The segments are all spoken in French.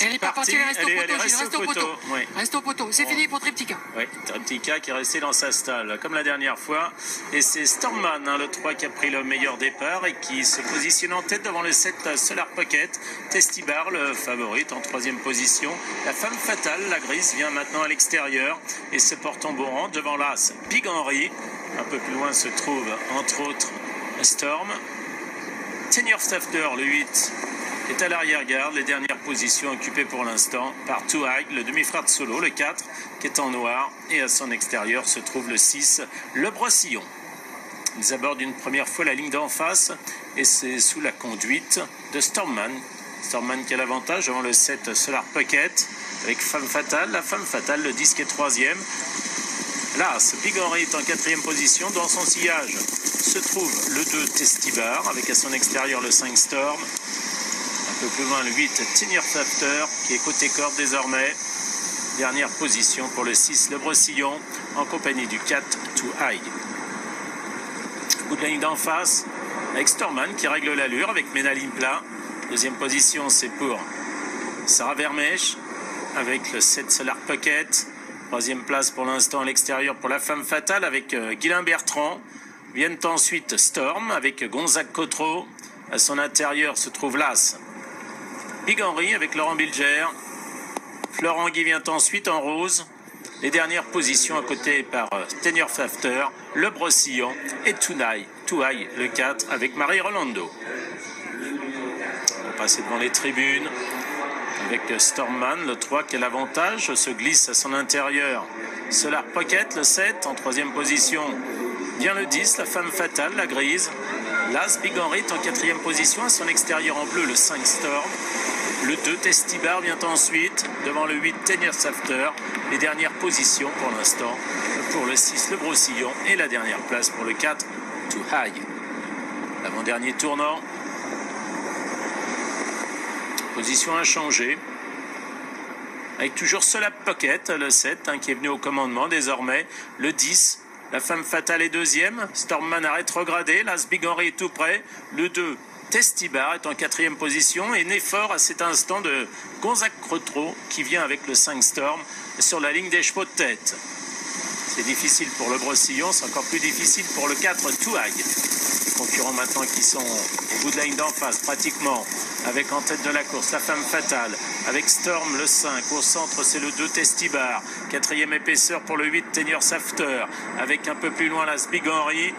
Elle n'est pas partie, elle reste au poteau. Reste au poteau. Oui. Reste au poteau. C'est fini pour Triptyka. Oui, Triptyka qui est resté dans sa stalle, comme la dernière fois. Et c'est Stormman, le 3, qui a pris le meilleur départ et qui se positionne en tête devant le 7 Solar Pocket. Testibar, le favori, en 3e position. La femme fatale, la grise, vient maintenant à l'extérieur et se porte en bon rang devant l'As Big Henry. Un peu plus loin se trouve, entre autres, Storm. Senior Stafter, le 8, est à l'arrière-garde. Les dernières positions occupées pour l'instant par Too High, le demi-frère de Solo, le 4, qui est en noir. Et à son extérieur se trouve le 6, le Brossillon. Ils abordent une première fois la ligne d'en face et c'est sous la conduite de Stormman. Stormman qui a l'avantage devant le 7 Solar Pocket avec Femme Fatale. La Femme Fatale, le 10 qui est 3e. Là, ce Big Henry est en 4e position. Dans son sillage se trouve le 2 Testibar avec à son extérieur le 5 Storm. Un peu plus loin le 8 Senior Stafter qui est côté corde désormais. Dernière position pour le 6 le Brossillon en compagnie du 4 Too High. Bout de la ligne d'en face avec Stormman qui règle l'allure avec Menalim plat. Deuxième position c'est pour Sarah Vermèche avec le 7 Solar Pocket. Troisième place pour l'instant à l'extérieur pour la Femme Fatale avec Guylain Bertrand. Viennent ensuite Storm avec Gonzague Cotreau. À son intérieur se trouve l'As Big Henry avec Laurent Bilger. Florent Guy vient ensuite en rose. Les dernières positions à côté par Senior Stafter, le Brossillon et Too High, le 4 avec Marie Rolando. On va passer devant les tribunes avec Stormman, le 3 qui a l'avantage, se glisse à son intérieur. Solar Pocket, le 7 en 3e position. Vient le 10, la Femme Fatale, la grise. L'As Big Henry est en 4e position, à son extérieur en bleu, le 5 Storm. Le 2 Testibar vient ensuite, devant le 8 Senior Stafter. Les dernières positions pour l'instant pour le 6 le Brossillon et la dernière place pour le 4 Too High. L'avant-dernier tournant. Position inchangée. Avec toujours Solar Pocket, le 7 qui est venu au commandement désormais. Le 10, la Femme Fatale est 2e. Stormman a rétrogradé. L'As Big Henry est tout près. Le 2, Testibar est en 4e position et né fort à cet instant de Gonzague Cotreau qui vient avec le 5 Storm sur la ligne des chevaux de tête. C'est difficile pour le Brossillon, c'est encore plus difficile pour le 4 Too High. Les concurrents maintenant qui sont au bout de la ligne d'en face pratiquement, avec en tête de la course la Femme Fatale, avec Storm le 5, au centre c'est le 2 Testibar, 4e épaisseur pour le 8 Senior Stafter, avec un peu plus loin l'As Big Henry.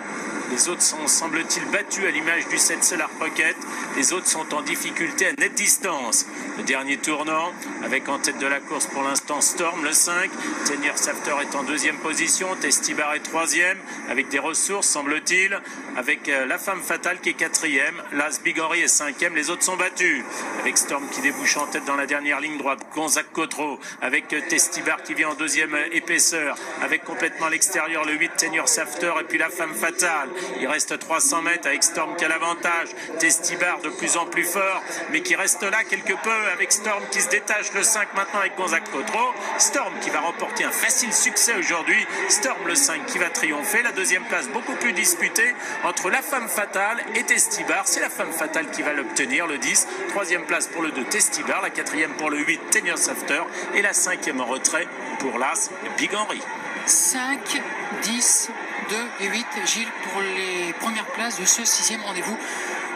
Les autres sont, semble-t-il, battus à l'image du 7 Solar Pocket. Les autres sont en difficulté à nette distance. Le dernier tournant, avec en tête de la course pour l'instant Storm, le 5. Senior Stafter est en 2e position. Testibar est 3e, avec des ressources, semble-t-il. Avec la Femme Fatale qui est 4e. L'As Big Henry est 5e. Les autres sont battus. Avec Storm qui débouche en tête dans la dernière ligne droite. Gonzague Cotreau. Avec Testibar qui vient en 2e épaisseur. Avec complètement à l'extérieur le 8 Senior Stafter. Et puis la Femme Fatale. Il reste 300 mètres avec Storm qui a l'avantage. Testibar de plus en plus fort, mais qui reste là quelque peu avec Storm qui se détache le 5 maintenant avec Gonzague Cotreau. Storm qui va remporter un facile succès aujourd'hui. Storm le 5 qui va triompher. La 2e place beaucoup plus disputée entre la Femme Fatale et Testibar. C'est la Femme Fatale qui va l'obtenir, le 10. 3e place pour le 2 Testibar. La 4e pour le 8 Senior Stafter. Et la 5e en retrait pour l'As Big Henry. 5, 10, 2 et 8, Gilles, pour les premières places de ce 6e rendez-vous.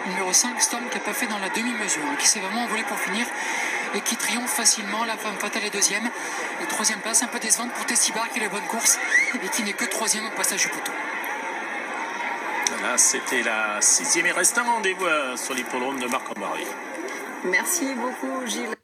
Numéro 5, Storm, qui n'a pas fait dans la demi-mesure, qui s'est vraiment envolé pour finir et qui triomphe facilement. La Femme Fatale est 2e. Et 3e place, un peu décevante pour Testibar, qui a la bonne course et qui n'est que 3e au passage du poteau. Là, c'était la 6e. Il reste un rendez-vous sur l'hippodrome de Marc-en-Barry. Merci beaucoup, Gilles.